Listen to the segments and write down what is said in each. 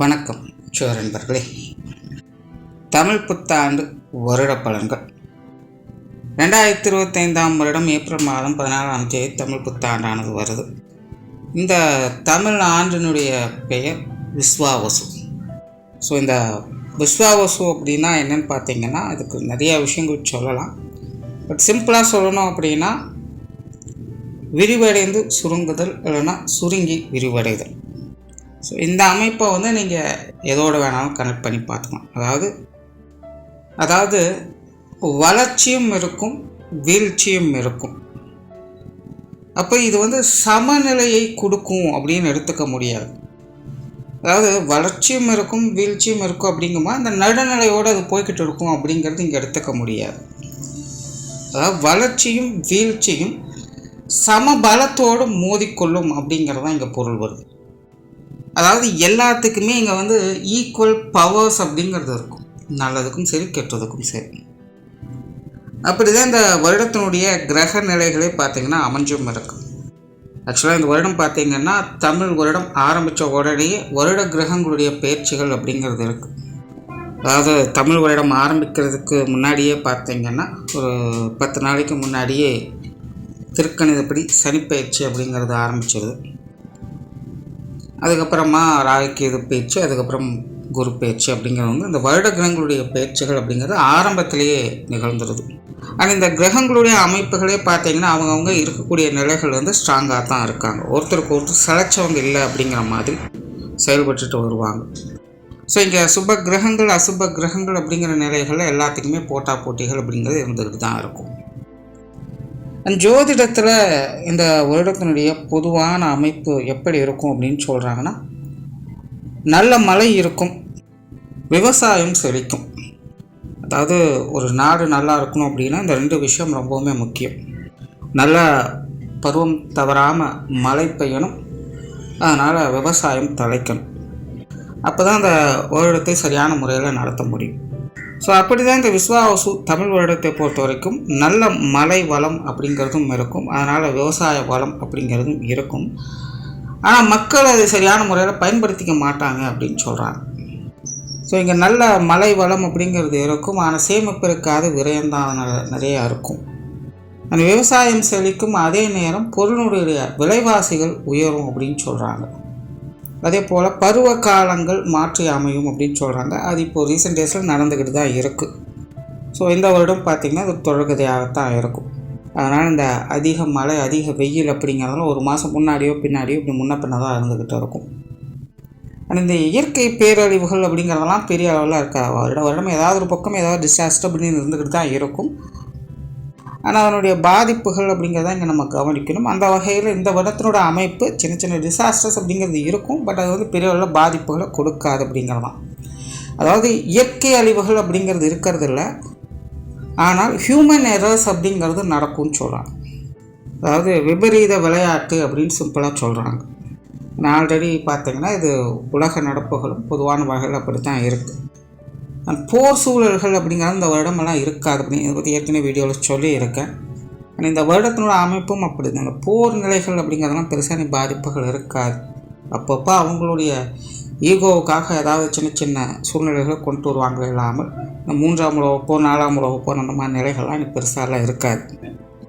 வணக்கம் நண்பர்களே. தமிழ் புத்தாண்டு வருட பலன்கள் 2025 வருடம் ஏப்ரல் மாதம் 14ஆம் தேதி தமிழ் புத்தாண்டானது வருது. இந்த தமிழ் ஆண்டினுடைய பெயர் விஸ்வாவசு. ஸோ இந்த விஸ்வாவசு அப்படின்னா என்னென்னு பார்த்தீங்கன்னா, அதுக்கு நிறைய விஷயங்கள் சொல்லலாம். பட் சிம்பிளாக சொல்லணும் அப்படின்னா, விரிவடைந்து சுருங்குதல், இல்லைன்னா சுருங்கி விரிவடைதல். ஸோ இந்த அமைப்பை நீங்கள் எதோடு வேணாலும் கனெக்ட் பண்ணி பார்த்துக்கலாம். அதாவது வளர்ச்சியும் இருக்கும், வீழ்ச்சியும் இருக்கும். அப்போ இது சமநிலையை கொடுக்கும் அப்படின்னு எடுத்துக்க முடியாது. அதாவது வளர்ச்சியும் இருக்கும், வீழ்ச்சியும் இருக்கும் அப்படிங்கும்போது அந்த நடுநிலையோடு அது போய்கிட்டு இருக்கும் அப்படிங்கிறது இங்கே எடுத்துக்க முடியாது. அதாவது வளர்ச்சியும் வீழ்ச்சியும் சமபலத்தோடு மோதிக்கொள்ளும் அப்படிங்கிறது தான் இங்கே பொருள் வருது. அதாவது எல்லாத்துக்குமே இங்கே ஈக்குவல் பவர்ஸ் அப்படிங்கிறது இருக்கும், நல்லதுக்கும் சரி கெட்டதுக்கும் சரி. அப்படி தான் இந்த வருடத்தினுடைய கிரக நிலைகளே பார்த்திங்கன்னா அமைஞ்சும் இருக்கும். ஆக்சுவலாக இந்த வருடம் பார்த்திங்கன்னா, தமிழ் வருடம் ஆரம்பித்த உடனே வருட கிரகங்களுடைய பயிற்சிகள் அப்படிங்கிறது இருக்குது. அதாவது தமிழ் வருடம் ஆரம்பிக்கிறதுக்கு முன்னாடியே பார்த்திங்கன்னா, ஒரு 10 நாளைக்கு முன்னாடியே திருக்கணிதப்படி சனிப்பயிற்சி அப்படிங்கிறது ஆரம்பிச்சிருது. அதுக்கப்புறமா ராகுகேது பயிற்சி, அதுக்கப்புறம் குரு பயிற்சி அப்படிங்கிறது இந்த வருட கிரகங்களுடைய பயிற்சிகள் அப்படிங்கிறது ஆரம்பத்திலேயே நிகழ்ந்துருது. ஆனால் இந்த கிரகங்களுடைய அமைப்புகளே பார்த்திங்கன்னா, அவங்கவுங்க இருக்கக்கூடிய நிலைகள் ஸ்ட்ராங்காக தான் இருக்காங்க. ஒருத்தருக்கு ஒருத்தர் சளைச்சவங்க இல்லை அப்படிங்கிற மாதிரி செயல்பட்டுட்டு வருவாங்க. ஸோ இங்கே சுப கிரகங்கள் அசுப கிரகங்கள் அப்படிங்கிற நிலைகளில் எல்லாத்துக்குமே போட்டிகள் அப்படிங்கிறது இருந்துகிட்டு தான் இருக்கும். ஜோதிடத்தில் இந்த வருடத்தினுடைய பொதுவான அமைப்பு எப்படி இருக்கும் அப்படின்னு சொல்கிறாங்கன்னா, நல்ல மழை இருக்கும், விவசாயம் செழிக்கும். அதாவது ஒரு நாடு நல்லா இருக்கணும் அப்படின்னா இந்த 2 விஷயம் ரொம்பவுமே முக்கியம். நல்ல பருவம் தவறாமல் மழை பெய்யணும், அதனால் விவசாயம் தழைக்கணும். அப்போ தான் அந்த வருடத்தை சரியான முறையில் நடத்த முடியும். ஸோ அப்படி தான் இந்த விஸ்வாவசு தமிழ் வருடத்தை பொறுத்த வரைக்கும் நல்ல மழை வளம் அப்படிங்கிறதும் இருக்கும், அதனால் விவசாய வளம் அப்படிங்கிறதும் இருக்கும். ஆனால் மக்கள் அதை சரியான முறையில் பயன்படுத்திக்க மாட்டாங்க அப்படின்னு சொல்கிறாங்க. ஸோ இங்கே நல்ல மழை வளம் அப்படிங்கிறது இருக்கும், ஆனால் சேமிப்பு இருக்காது, விரயம்தான் நிறையா இருக்கும். அந்த விவசாயம் செழிக்கும், அதே நேரம் பொருளுடைய விலைவாசிகள் உயரும் அப்படின்னு சொல்கிறாங்க. அதே போல் பருவ காலங்கள் மாற்றி அமையும் அப்படின்னு சொல்கிறாங்க. அது இப்போது ரீசெண்ட் டேஸில் நடந்துக்கிட்டு தான் இருக்குது. ஸோ இந்த வருடம் பார்த்திங்கன்னா அது தொடர்கதையாகத்தான் இருக்கும். அதனால் இந்த அதிக மழை அதிக வெயில் அப்படிங்கிறதுலாம் ஒரு மாதம் முன்னாடியோ பின்னாடியோ இப்படி முன்ன பின்ன தான் இருந்துக்கிட்டு இருக்கும். ஆனால் இந்த இயற்கை பேரழிவுகள் அப்படிங்கிறதெல்லாம் பெரிய அளவில் இருக்காது. வருடம் ஏதாவது ஒரு பக்கம் ஏதாவது டிசாஸ்டர் அப்படின்னு இருந்துக்கிட்டு தான் இருக்கும். ஆனால் அதனுடைய பாதிப்புகள் அப்படிங்கிறத இங்கே நம்ம கவனிக்கணும். அந்த வகையில் இந்த வருடத்தினோட அமைப்பு சின்ன சின்ன டிசாஸ்டர்ஸ் அப்படிங்கிறது இருக்கும், பட் அது பெரிய அளவில் பாதிப்புகளை கொடுக்காது அப்படிங்கிறது தான். அதாவது இயற்கை அழிவுகள் அப்படிங்கிறது இருக்கிறது இல்லை, ஆனால் ஹியூமன் எரர்ஸ் அப்படிங்கிறது நடக்கும்னு சொல்கிறாங்க. அதாவது விபரீத விளையாட்டு அப்படின்னு சிம்பிளாக சொல்கிறாங்க. நான் ஆல்ரெடி பார்த்திங்கன்னா இது உலக நடப்புகளும் பொதுவான வகையில் அப்படி தான் இருக்குது. போர் சூழல்கள் அப்படிங்கிறது இந்த வருடமெல்லாம் இருக்காது அப்படின்னு இதை பற்றி ஏற்கனவே வீடியோவில் சொல்லியிருக்கேன். ஆனால் இந்த வருடத்தினோட அமைப்பும் அப்படி தான். இந்த போர் நிலைகள் அப்படிங்கிறதெல்லாம் பெருசான பாதிப்புகள் இருக்காது. அப்பப்போ அவங்களுடைய ஈகோவுக்காக ஏதாவது சின்ன சின்ன சூழ்நிலைகளை கொண்டு வருவாங்க. இல்லாமல் இந்த 3ஆம் உலகப் போர் 4ஆம் உலகப் போர் அந்த மாதிரி நிலைகள்லாம் எனக்கு பெருசாலாம் இருக்காது.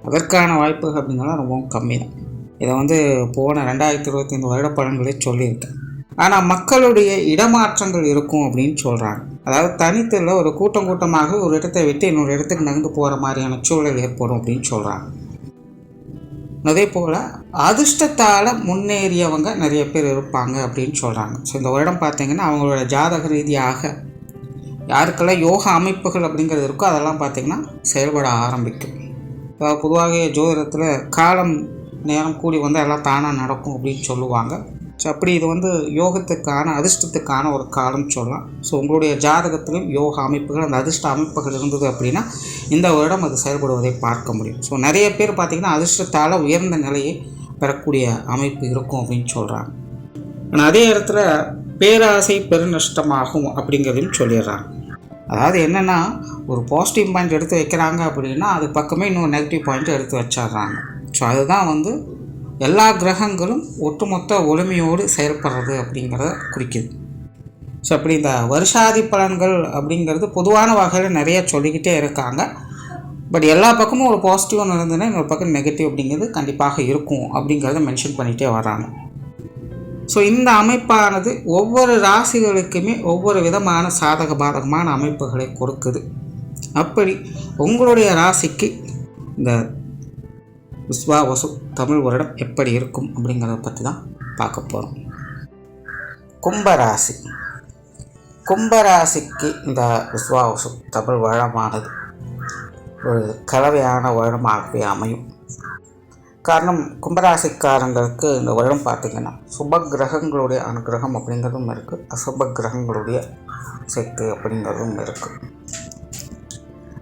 அதற்கான வாய்ப்புகள் அப்படிங்கிறலாம் ரொம்பவும் கம்மி தான். இதை போன 2025 வருட பலன்களே சொல்லியிருக்கேன். ஆனால் மக்களுடைய இடமாற்றங்கள் இருக்கும் அப்படின்னு சொல்கிறாங்க. அதாவது தனித்தில் ஒரு கூட்டமாக ஒரு இடத்தை விட்டு இன்னொரு இடத்துக்கு நகர்ந்து போகிற மாதிரியான சூழல் ஏற்படும் அப்படின்னு சொல்கிறாங்க. அதே போல் அதிர்ஷ்டத்தால் முன்னேறியவங்க நிறைய பேர் இருப்பாங்க அப்படின்னு சொல்கிறாங்க. ஸோ இந்த வருடம் பார்த்திங்கன்னா அவங்களோட ஜாதக ரீதியாக யாருக்கெல்லாம் யோகா அமைப்புகள் அப்படிங்கிறது இருக்கோ அதெல்லாம் பார்த்திங்கன்னா செயல்பட ஆரம்பிக்கும். பொதுவாக ஜோதிடத்தில் காலம் நேரம் கூடி எல்லாம் தானாக நடக்கும் அப்படின்னு சொல்லுவாங்க. ஸோ அப்படி இது யோகத்துக்கான அதிர்ஷ்டத்துக்கான ஒரு காலம் சொல்லலாம். ஸோ உங்களுடைய ஜாதகத்திலும் யோக அமைப்புகள் அந்த அதிர்ஷ்ட அமைப்புகள் இருந்தது அப்படின்னா இந்த வருடம் அது செயல்படுவதை பார்க்க முடியும். ஸோ நிறைய பேர் பார்த்திங்கன்னா அதிர்ஷ்டத்தால் உயர்ந்த நிலையை பெறக்கூடிய அமைப்பு இருக்கும் அப்படின்னு சொல்கிறாங்க. ஆனால் அதே இடத்துல பேராசை பெருநஷ்டமாகும் அப்படிங்கிறதையும் சொல்லிடுறாங்க. அதாவது என்னென்னா, ஒரு பாசிட்டிவ் பாயிண்ட் எடுத்து வைக்கிறாங்க அப்படின்னா அது பக்கமே இன்னும் நெகட்டிவ் பாயிண்ட் எடுத்து வச்சிடுறாங்க. ஸோ அதுதான் எல்லா கிரகங்களும் ஒட்டுமொத்த ஒளிமையோடு செயல்படுறது அப்படிங்கிறத குறிக்குது. ஸோ அப்படி இந்த வருஷாதி பலன்கள் அப்படிங்கிறது பொதுவான வகையில் நிறைய சொல்லிக்கிட்டே இருக்காங்க. பட் எல்லா பக்கமும் ஒரு பாசிட்டிவாக நடந்ததுன்னா இன்னொரு பக்கம் நெகட்டிவ் அப்படிங்கிறது கண்டிப்பாக இருக்கும் அப்படிங்கிறத மென்ஷன் பண்ணிகிட்டே வராங்க. ஸோ இந்த அமைப்பானது ஒவ்வொரு ராசிகளுக்குமே ஒவ்வொரு விதமான சாதக பாதகமான அமைப்புகளை கொடுக்குது. அப்படி உங்களுடைய ராசிக்கு இந்த விஸ்வாவசு தமிழ் வருடம் எப்படி இருக்கும் அப்படிங்கிறத பற்றி தான் பார்க்க போகிறோம். கும்பராசி. கும்பராசிக்கு இந்த விஸ்வாவசு தமிழ் வருடமானது ஒரு கலவையான வருடமாகவே அமையும். காரணம், கும்பராசிக்காரங்களுக்கு இந்த வருடம் பார்த்திங்கன்னா சுப கிரகங்களுடைய அனுகிரகம் அப்படிங்கிறதும் இருக்குது, அசுப கிரகங்களுடைய சேர்க்கை அப்படிங்கிறதும் இருக்குது.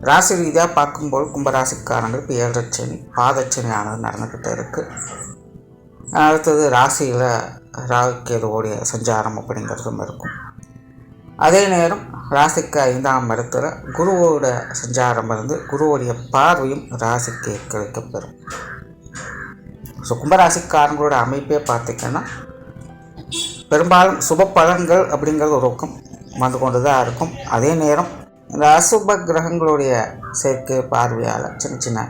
ராசி ரீதியாக பார்க்கும்போது கும்பராசிக்காரங்களுக்கு 7 சனி பாதச்சனியானது நடந்துக்கிட்டு இருக்குது. அடுத்தது ராசியில் ராகுகேதுவோடைய சஞ்சாரம் அப்படிங்கிறதும் இருக்கும். அதே நேரம் ராசிக்கு 5ஆம் இடத்துல குருவோட சஞ்சாரம் இருந்து குருவோடைய பார்வையும் ராசிக்கு கிடைக்கப்பெறும். ஸோ கும்பராசிக்காரங்களோட அமைப்பே பார்த்திங்கன்னா பெரும்பாலும் சுப பலன்கள் அப்படிங்கிறது ஒரு பக்கம் வந்து கொண்டு தான் இருக்கும். அதே நேரம் இந்த அசுப கிரகங்களுடைய சேர்க்கை பார்வையால் சின்ன சின்ன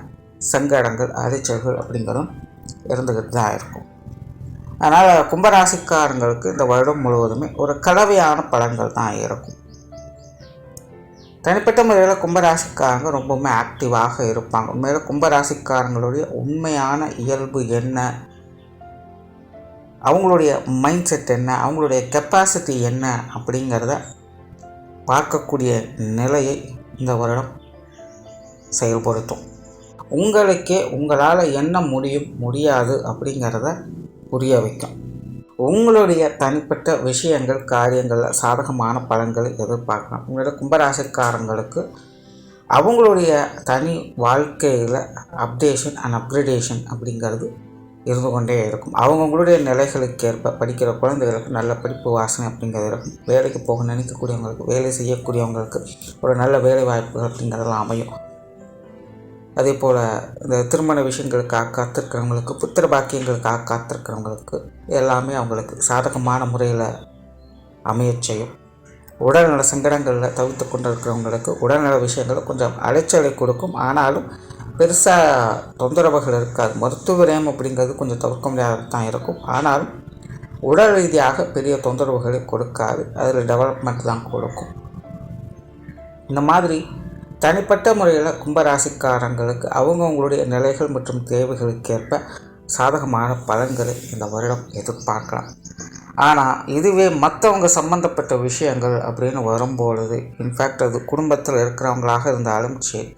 சங்கடங்கள் அதிர்ச்சிகள் அப்படிங்கிறதும் இருந்துக்கிட்டு தான் இருக்கும். அதனால் கும்பராசிக்காரங்களுக்கு இந்த வருடம் முழுவதுமே ஒரு கலவையான பலன்கள் தான் இருக்கும். தனிப்பட்ட முறையில் கும்பராசிக்காரங்க ரொம்பவுமே ஆக்டிவாக இருப்பாங்க. உண்மையில் கும்பராசிக்காரங்களுடைய உண்மையான இயல்பு என்ன, அவங்களுடைய மைண்ட் செட் என்ன, அவங்களுடைய கெப்பாசிட்டி என்ன அப்படிங்கிறத பார்க்கக்கூடிய நிலையை இந்த வருடம் செயல்படுத்தும். உங்களுக்கே உங்களால் என்ன முடியும் முடியாது அப்படிங்கிறத புரிய வைக்கும். உங்களுடைய தனிப்பட்ட விஷயங்கள் காரியங்களில் சாதகமான பலன்களை எதிர்பார்க்கலாம். உங்களோட கும்பராசிக்காரங்களுக்கு அவங்களுடைய தனி வாழ்க்கையில் அப்டேஷன் அண்ட் அப்கிரேடேஷன் அப்படிங்கிறது இருந்து கொண்டே இருக்கும். அவங்களுடைய நிலைகளுக்கு ஏற்ப படிக்கிற குழந்தைகளுக்கு நல்ல படிப்பு வாசனை அப்படிங்கிறது இருக்கும். வேலைக்கு போக நினைக்கக்கூடியவங்களுக்கு, வேலை செய்யக்கூடியவங்களுக்கு ஒரு நல்ல வேலை வாய்ப்புகள் அப்படிங்கிறதெல்லாம் அமையும். அதே போல் இந்த திருமண விஷயங்களுக்காக காத்திருக்கிறவங்களுக்கு, புத்திர பாக்கியங்களுக்காக காத்திருக்கிறவங்களுக்கு எல்லாமே அவங்களுக்கு சாதகமான முறையில் அமைய செய்யும். உடல்நல சங்கடங்களில் தவிர்த்து கொண்டு இருக்கிறவங்களுக்கு உடல்நல விஷயங்கள் கொஞ்சம் அலைச்சலை கொடுக்கும். ஆனாலும் பெருசாக தொந்தரவுகள் இருக்காது. மருத்துவ விரயம் அப்படிங்கிறது கொஞ்சம் தவிர்க்க முடியாத தான் இருக்கும். ஆனாலும் உடல் ரீதியாக பெரிய தொந்தரவுகளை கொடுக்காது. அதில் டெவலப்மெண்ட் தான் கொடுக்கும். இந்த மாதிரி தனிப்பட்ட முறையில் கும்பராசிக்காரங்களுக்கு அவங்கவுங்களுடைய நிலைகள் மற்றும் தேவைகளுக்கு ஏற்ப சாதகமான பலன்களை இந்த வருடம் எதிர்பார்க்கலாம். ஆனால் இதுவே மற்றவங்க சம்மந்தப்பட்ட விஷயங்கள் அப்படின்னு வரும்பொழுது, இன்ஃபேக்ட் அது குடும்பத்தில் இருக்கிறவங்களாக இருந்தாலும் சரி,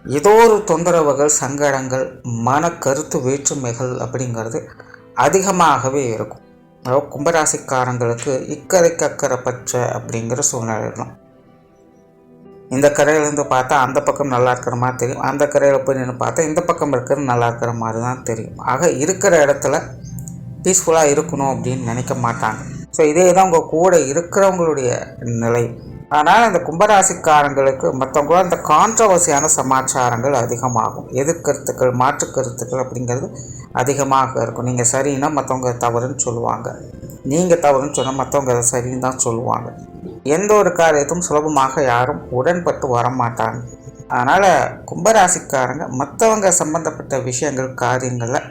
ஏதோ ஒரு தொந்தரவுகள், சங்கடங்கள், மன கருத்து வேற்றுமைகள் அப்படிங்கிறது அதிகமாகவே இருக்கும். அதாவது கும்பராசிக்காரங்களுக்கு இக்கரைக்கு அக்கறை பச்சை அப்படிங்கிற சூழ்நிலை தான். இந்த கரையிலேருந்து பார்த்தா அந்த பக்கம் நல்லா இருக்கிற மாதிரி தெரியும், அந்த கரையில் போய் நின்று பார்த்தா இந்த பக்கம் இருக்கிறது நல்லா இருக்கிற மாதிரி தான் தெரியும். ஆக இருக்கிற இடத்துல பீஸ்ஃபுல்லாக இருக்கணும் அப்படின்னு நினைக்க மாட்டாங்க. ஸோ இதே தான் உங்கள் கூட இருக்கிறவங்களுடைய நிலை. அதனால் இந்த கும்பராசிக்காரங்களுக்கு மற்றவங்களோட இந்த கான்ட்ரவர்சியான சமாச்சாரங்கள் அதிகமாகும். எதிர்கருத்துக்கள், மாற்று கருத்துக்கள் அப்படிங்கிறது அதிகமாக இருக்கும். நீங்கள் சரின்னா மற்றவங்க தவறுன்னு சொல்லுவாங்க, நீங்கள் தவறுன்னு சொன்னால் மற்றவங்க அதை சரின்னு தான் சொல்லுவாங்க. எந்த ஒரு காரியத்தும் சுலபமாக யாரும் உடன்பட்டு வரமாட்டாங்க. அதனால் கும்பராசிக்காரங்க மற்றவங்க சம்மந்தப்பட்ட விஷயங்கள், காரியங்களில்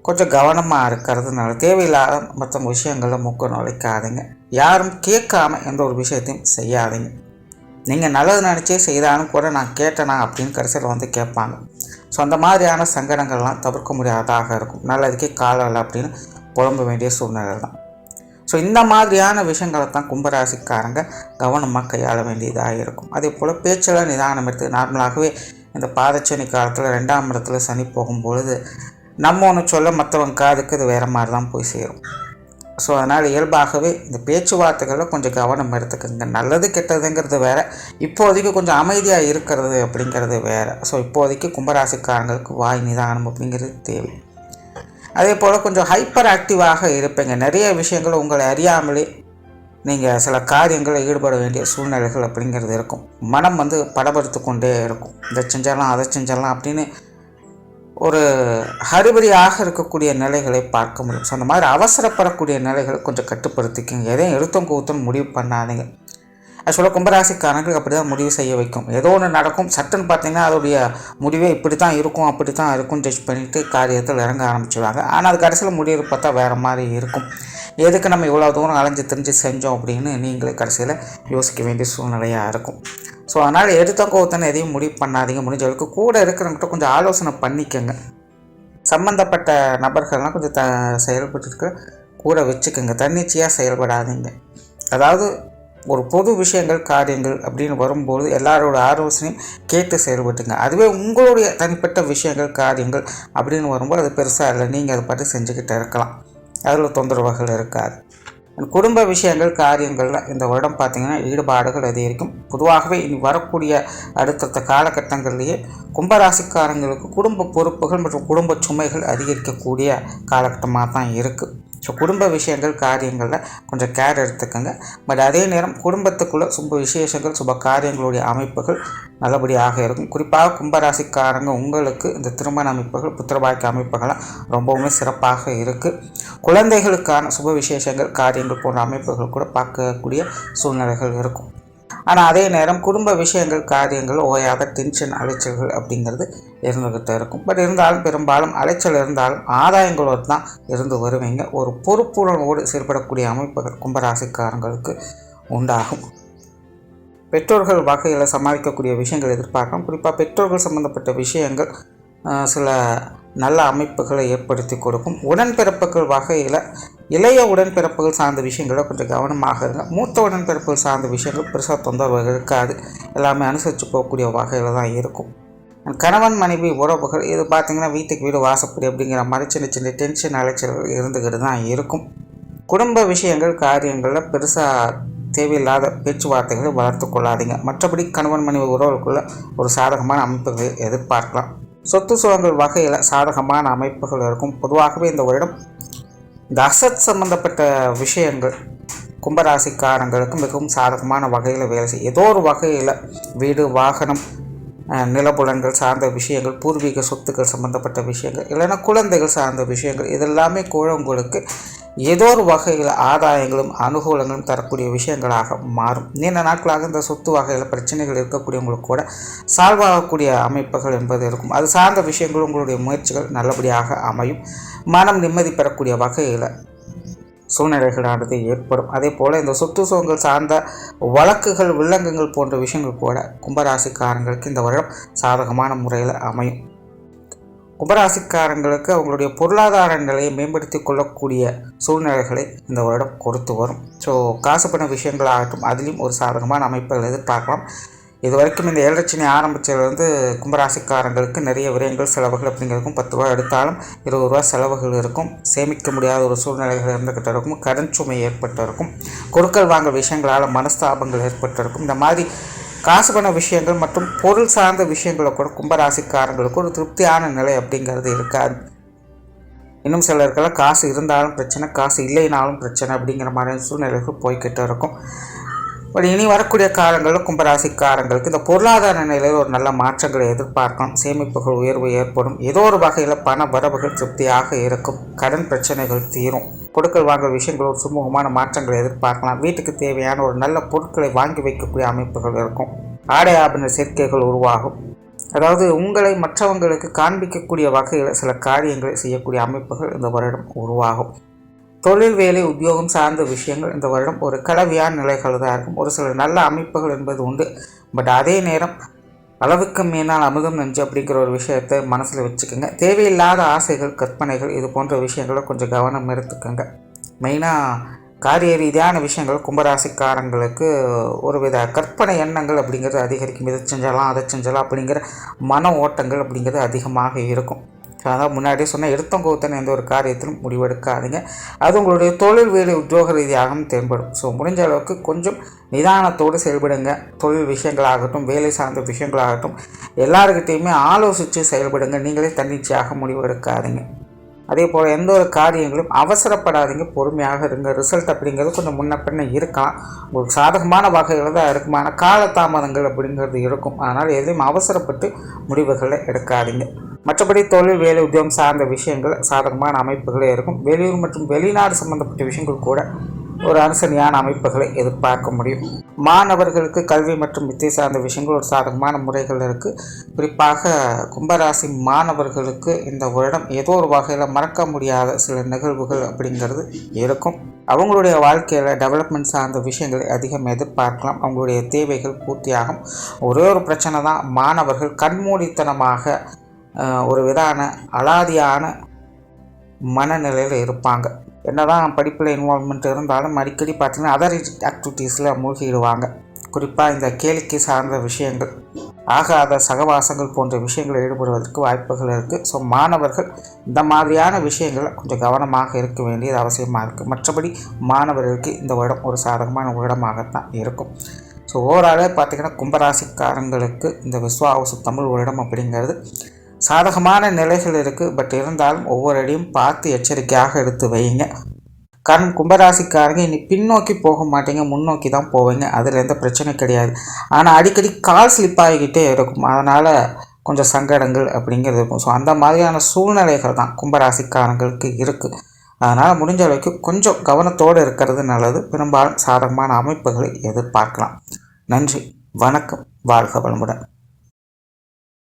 கொஞ்சம் கவனமாக இருக்கிறதுனால தேவையில்லாத மற்ற விஷயங்களில் மூக்க நுழைக்காதீங்க. யாரும் கேட்காம எந்த ஒரு விஷயத்தையும் செய்யாதீங்க. நீங்கள் நல்லது நினச்சே செய்தாலும் கூட நான் கேட்டேனா அப்படின்னு கடைசியில் வந்து கேட்பாங்க. ஸோ அந்த மாதிரியான சங்கடங்கள்லாம் தவிர்க்க முடியாததாக இருக்கும். நல்லதுக்கே காலம் இல்லை அப்படின்னு புலம்ப வேண்டிய சூழ்நிலை தான். ஸோ இந்த மாதிரியான விஷயங்களை தான் கும்பராசிக்காரங்க கவனமாக கையாள வேண்டியதாக இருக்கும். அதே போல் பேச்சில் நிதானம் எடுத்து, நார்மலாகவே இந்த பாதச்சனி காலத்தில் 2ஆம் இடத்துல சனி போகும்பொழுது நம்ம ஒன்று சொல்ல மற்றவங்க காதுக்கு இது வேறு மாதிரி தான் போய் சேரும். ஸோ அதனால் இயல்பாகவே இந்த பேச்சுவார்த்தைகளில் கொஞ்சம் கவனம் எடுத்துக்கோங்க. நல்லது கெட்டதுங்கிறது வேறு, இப்போதைக்கு கொஞ்சம் அமைதியாக இருக்கிறது அப்படிங்கிறது வேறு. ஸோ இப்போதைக்கு கும்பராசிக்காரங்களுக்கு வாய் நிதானம் அப்படிங்கிறது தேவை. அதே போல் கொஞ்சம் ஹைப்பர் ஆக்டிவாக இருப்பீங்க. நிறைய விஷயங்கள் உங்களை அறியாமலே நீங்கள் சில காரியங்களில் ஈடுபட வேண்டிய சூழ்நிலைகள் அப்படிங்கிறது இருக்கும். மனம் படபடுத்து கொண்டே இருக்கும். இதை செஞ்சிடலாம், அதை செஞ்சிடலாம் அப்படின்னு ஒரு ஹரிபரியாக இருக்கக்கூடிய நிலைகளை பார்க்க முடியும். ஸோ அந்த மாதிரி அவசரப்படக்கூடிய நிலைகளை கொஞ்சம் கட்டுப்படுத்திக்கங்க. எதையும் எடுத்தோம் கூத்தம் முடிவு பண்ணாதீங்க. ஆக்சுவலாக கும்பராசிக்காரங்களுக்கு அப்படி தான் முடிவு செய்ய வைக்கும். ஏதோ ஒன்று நடக்கும், சட்டுன்னு பார்த்தீங்கன்னா அதோடைய முடிவே இப்படி தான் இருக்கும், அப்படி தான் இருக்கும் ஜட்ஜ் பண்ணிவிட்டு காரியத்தில் இறங்க ஆரம்பிச்சுடுவாங்க. ஆனால் அது கடைசியில் முடிவு பார்த்தா வேறு மாதிரி இருக்கும். எதுக்கு நம்ம இவ்வளோ தூரம் அலைஞ்சு தெரிஞ்சு செஞ்சோம் அப்படின்னு நீங்களே கடைசியில் யோசிக்க வேண்டிய சூழ்நிலையாக இருக்கும். ஸோ அதனால் எடுத்தோம் கோத்தனை எதையும் முடிவு பண்ணாதீங்க. முடிஞ்ச அளவுக்கு கூட இருக்கிறவங்ககிட்ட கொஞ்சம் ஆலோசனை பண்ணிக்கோங்க. சம்மந்தப்பட்ட நபர்கள்லாம் கொஞ்சம் செயல்பட்டு கூட வச்சுக்கோங்க. தன்னிச்சையாக செயல்படாதீங்க. அதாவது ஒரு பொது விஷயங்கள் காரியங்கள் அப்படின்னு வரும்போது எல்லாரோட ஆலோசனையும் கேட்டு செயல்பட்டுங்க. அதுவே உங்களுடைய தனிப்பட்ட விஷயங்கள் காரியங்கள் அப்படின்னு வரும்போது அது பெருசாக இல்லை, நீங்கள் அதை பற்றி செஞ்சுக்கிட்டு இருக்கலாம். அதில் தொந்தரவுகள் இருக்காது. குடும்ப விஷயங்கள் காரியங்களில் இந்த வருடம் பார்த்திங்கன்னா ஈடுபாடுகள் அதிகரிக்கும். பொதுவாகவே இனி வரக்கூடிய அடுத்தடுத்த காலகட்டங்கள்லேயே கும்பராசிக்காரங்களுக்கு குடும்ப பொறுப்புகள் மற்றும் குடும்ப சுமைகள் அதிகரிக்கக்கூடிய காலகட்டமாக தான் இருக்குது. ஸோ குடும்ப விஷயங்கள் காரியங்களில் கொஞ்சம் கேர் எடுத்துக்கோங்க. பட் அதே நேரம் குடும்பத்துக்குள்ளே சுப விசேஷங்கள் சுப காரியங்களுடைய அமைப்புகள் நல்லபடியாக இருக்கும். குறிப்பாக கும்பராசிக்காரங்க உங்களுக்கு இந்த திருமண அமைப்புகள் புத்திரபாக்கிய அமைப்புகள்லாம் ரொம்பவுமே சிறப்பாக இருக்குது. குழந்தைகளுக்கான சுப விசேஷங்கள் காரியங்கள் போன்ற அமைப்புகள் கூட பார்க்கக்கூடிய சூழ்நிலைகள் இருக்கும். ஆனால் அதே நேரம் குடும்ப விஷயங்கள் காரியங்கள் ஓயாத டென்ஷன் அலைச்சல்கள் அப்படிங்கிறது இருந்துகிட்டு இருக்கும். பட் இருந்தாலும் பெரும்பாலும் அலைச்சல் இருந்தாலும் ஆதாயங்களோடு தான் இருந்து வருவீங்க. ஒரு பொறுப்புணர்வோடு செயல்படக்கூடிய அமைப்புகள் கும்பராசிக்காரங்களுக்கு உண்டாகும். பெற்றோர்கள் வகையில் சமாளிக்கக்கூடிய விஷயங்கள் எதிர்பார்க்கலாம். குறிப்பாக பெற்றோர்கள் சம்பந்தப்பட்ட விஷயங்கள் சில நல்ல அமைப்புகளை ஏற்படுத்தி கொடுக்கும். உடன்பிறப்புகள் வகையில் இளைய உடன்பிறப்புகள் சார்ந்த விஷயங்கள கொஞ்சம் கவனமாக இருங்க. மூத்த உடன்பிறப்புகள் சார்ந்த விஷயங்கள் பெருசாக தொந்தரவு இருக்காது. எல்லாமே அனுசரித்து போகக்கூடிய வகையில் தான் இருக்கும். கணவன் மனைவி உறவுகள் இது பார்த்திங்கன்னா வீட்டுக்கு வீடு வாசப்படி அப்படிங்கிற மாதிரி சின்ன சின்ன டென்ஷன் அலைச்சல்கள் இருந்துக்கிட்டு தான் இருக்கும். குடும்ப விஷயங்கள் காரியங்களில் பெருசாக தேவையில்லாத பேச்சுவார்த்தைகளை வளர்த்து கொள்ளாதீங்க. மற்றபடி கணவன் மனைவி உறவுகளுக்குள்ள ஒரு சாதகமான அமைப்புகளை எதிர்பார்க்கலாம். சொத்து சுகங்கள் வகையில் சாதகமான அமைப்புகள் இருக்கும். பொதுவாகவே இந்த வருடம் இந்த அசத் சம்பந்தப்பட்ட விஷயங்கள் கும்பராசிக்காரங்களுக்கு மிகவும் சாதகமான வகையில் வேலை செய்யும். ஏதோ ஒரு வகையில் வீடு வாகனம் நிலப்புலன்கள் சார்ந்த விஷயங்கள் பூர்வீக சொத்துக்கள் சம்பந்தப்பட்ட விஷயங்கள் இல்லைன்னா குழந்தைகள் சார்ந்த விஷயங்கள் இதெல்லாமே கூட உங்களுக்கு ஏதோ ஒரு வகையில் ஆதாயங்களும் அனுகூலங்களும் தரக்கூடிய விஷயங்களாக மாறும். நீண்ட நாட்களாக இந்த சொத்து வகையில் பிரச்சனைகள் இருக்கக்கூடியவங்களுக்கு கூட சால்வ் ஆகக்கூடிய அமைப்புகள் என்பது இருக்கும். அது சார்ந்த விஷயங்கள் உங்களுடைய முயற்சிகள் நல்லபடியாக அமையும். மனம் நிம்மதி பெறக்கூடிய வகையில் சூழ்நிலைகளானது ஏற்படும். அதே போல் இந்த சொத்து சுகங்கள் சார்ந்த வழக்குகள் வில்லங்கங்கள் போன்ற விஷயங்கள் கூட கும்பராசிக்காரங்களுக்கு இந்த வருடம் சாதகமான முறையில் அமையும். கும்பராசிக்காரங்களுக்கு அவங்களுடைய பொருளாதார நிலையை மேம்படுத்தி கொள்ளக்கூடிய சூழ்நிலைகளை இந்த வருடம் கொடுத்து வரும். ஸோ காசு பண விஷயங்களாகட்டும் அதிலையும் ஒரு சாதகமான அமைப்புகள் எதிர்பார்க்கலாம். இது வரைக்கும் இந்த 7 லட்சணி ஆரம்பித்ததுலேருந்து கும்பராசிக்காரங்களுக்கு நிறைய விரயங்கள் செலவுகள் அப்படிங்கிறதுக்கும் 10 ரூபா எடுத்தாலும் 20 ரூபா செலவுகள் இருக்கும். சேமிக்க முடியாத ஒரு சூழ்நிலைகள் இருந்துக்கிட்டு இருக்கும். கடன் சுமை ஏற்பட்டு இருக்கும். கொடுக்கல் வாங்க விஷயங்களால் மனஸ்தாபங்கள் ஏற்பட்டு இருக்கும். இந்த மாதிரி காசு பண விஷயங்கள் மற்றும் பொருள் சார்ந்த விஷயங்களை கூட கும்பராசிக்காரங்களுக்கு ஒரு திருப்தியான நிலை அப்படிங்கிறது இருக்காது. இன்னும் சிலருக்கெல்லாம் காசு இருந்தாலும் பிரச்சனை, காசு இல்லைனாலும் பிரச்சனை அப்படிங்கிற மாதிரி சூழ்நிலைகள் போய்கிட்டு இருக்கும். பட் இனி வரக்கூடிய காலங்களில் கும்பராசிக்காரங்களுக்கு இந்த பொருளாதார நிலையில் ஒரு நல்ல மாற்றங்களை எதிர்பார்க்கலாம். சேமிப்புகள் உயர்வு ஏற்படும். ஏதோ ஒரு வகையில் பண வரவுகள் திருப்தியாக இருக்கும். கடன் பிரச்சனைகள் தீரும். கொடுக்கல் வாங்கல் விஷயங்கள் ஒரு சுமூகமான மாற்றங்களை எதிர்பார்க்கலாம். வீட்டுக்கு தேவையான ஒரு நல்ல பொருட்களை வாங்கி வைக்கக்கூடிய அமைப்புகள் இருக்கும். ஆடை ஆபரண சேர்க்கைகள் உருவாகும். அதாவது உங்களை மற்றவங்களுக்கு காண்பிக்கக்கூடிய வகையில் சில காரியங்களை செய்யக்கூடிய அமைப்புகள் இந்த வருடம் உருவாகும். தொழில் வேலை உத்தியோகம் சார்ந்த விஷயங்கள் இந்த வருடம் ஒரு கலவையான நிலைகள் தான் இருக்கும். ஒரு சில நல்ல அமைப்புகள் என்பது உண்டு. பட் அதே நேரம் அளவுக்கு மீனால் அமுதம் நஞ்சு அப்படிங்கிற ஒரு விஷயத்தை மனசில் வச்சுக்கோங்க. தேவையில்லாத ஆசைகள் கற்பனைகள் இது போன்ற விஷயங்களை கொஞ்சம் கவனம் எடுத்துக்கோங்க. மெயினாக காரிய ரீதியான விஷயங்கள் கும்பராசிக்காரங்களுக்கு ஒரு வித கற்பனை எண்ணங்கள் அப்படிங்கிறது அதிகரிக்கும். இதை செஞ்சலாம் அதை செஞ்சலாம் அப்படிங்கிற மன ஓட்டங்கள் அப்படிங்கிறது அதிகமாக இருக்கும். அதான் முன்னாடியே சொன்னால் எடுத்தங்கோத்தன் எந்த ஒரு காரியத்திலும் முடிவெடுக்காதீங்க. அது உங்களுடைய தொழில் வேலை உத்தியோக ரீதியாகவும் தென்படும். ஸோ முடிஞ்ச அளவுக்கு கொஞ்சம் நிதானத்தோடு செயல்படுங்க. தொழில் விஷயங்களாகட்டும் வேலை சார்ந்த விஷயங்களாகட்டும் எல்லாருக்கிட்டையுமே ஆலோசித்து செயல்படுங்க. நீங்களே தன்னிச்சையாக முடிவெடுக்காதீங்க. அதே போல் எந்த ஒரு காரியங்களும் அவசரப்படாதீங்க, பொறுமையாக இருங்க. ரிசல்ட் அப்படிங்கிறது கொஞ்சம் முன்ன பின்ன இருக்கலாம், உங்களுக்கு சாதகமான வகையில் தான் இருக்கும், ஆனால் காலதாமதங்கள் அப்படிங்கிறது இருக்கும். அதனால் எதையும் அவசரப்பட்டு முடிவுகளை எடுக்காதீங்க. மற்றபடி தொழில், வேலை, உத்தியோகம் சார்ந்த விஷயங்கள் சாதகமான அமைப்புகளே இருக்கும். வெளியூர் மற்றும் வெளிநாடு சம்பந்தப்பட்ட விஷயங்கள் கூட ஒரு அனுசரணையான அமைப்புகளை எதிர்பார்க்க முடியும். மாணவர்களுக்கு கல்வி மற்றும் வித்தை சார்ந்த விஷயங்கள் ஒரு சாதகமான முறைகள் இருக்குது. குறிப்பாக கும்பராசி மாணவர்களுக்கு இந்த வருடம் ஏதோ ஒரு வகையில் மறக்க முடியாத சில நிகழ்வுகள் அப்படிங்கிறது இருக்கும். அவங்களுடைய வாழ்க்கையில் டெவலப்மெண்ட் சார்ந்த விஷயங்களை அதிகம் எதிர்பார்க்கலாம். அவங்களுடைய தேவைகள் பூர்த்தியாகும். ஒரே ஒரு பிரச்சனை தான், மாணவர்கள் கண்மூடித்தனமாக ஒரு விதான அலாதியான மனநிலையில் இருப்பாங்க. என்னதான் படிப்பில் இன்வால்மெண்ட் இருந்தாலும் அடிக்கடி பார்த்திங்கன்னா அதர் ஆக்டிவிட்டீஸில் மூழ்கிடுவாங்க. குறிப்பாக இந்த கேளிக்கை சார்ந்த விஷயங்கள், ஆகாத சகவாசங்கள் போன்ற விஷயங்களில் ஈடுபடுவதற்கு வாய்ப்புகள் இருக்குது. ஸோ மாணவர்கள் இந்த மாதிரியான விஷயங்கள் கொஞ்சம் கவனமாக இருக்க வேண்டியது அவசியமாக இருக்குது. மற்றபடி மாணவர்களுக்கு இந்த வருடம் ஒரு சாதகமான வருடமாகத்தான் இருக்கும். ஸோ ஓவராலாக பார்த்திங்கன்னா கும்பராசிக்காரங்களுக்கு இந்த விஸ்வாவசு தமிழ் வருடம் அப்படிங்கிறது சாதகமான நிலைகள் இருக்குது. பட் இருந்தாலும் ஒவ்வொரு அடியும் பார்த்து எச்சரிக்கையாக எடுத்து வைங்க. காரணம், கும்பராசிக்காரங்க இனி பின்னோக்கி போக மாட்டீங்க, முன்னோக்கி தான் போவீங்க. அதில் எந்த பிரச்சனை கிடையாது. ஆனால் அடிக்கடி கால் ஸ்லிப் ஆகிக்கிட்டே இருக்கும், அதனால் கொஞ்சம் சங்கடங்கள் அப்படிங்கிறது இருக்கும். ஸோ அந்த மாதிரியான சூழ்நிலைகள் தான் கும்பராசிக்காரங்களுக்கு இருக்குது. அதனால் முடிஞ்ச அளவுக்கு கொஞ்சம் கவனத்தோடு இருக்கிறது நல்லது. பெரும்பாலும் சாதகமான அமைப்புகளை எதிர்பார்க்கலாம். நன்றி, வணக்கம், வாழ்க வளமுடன்.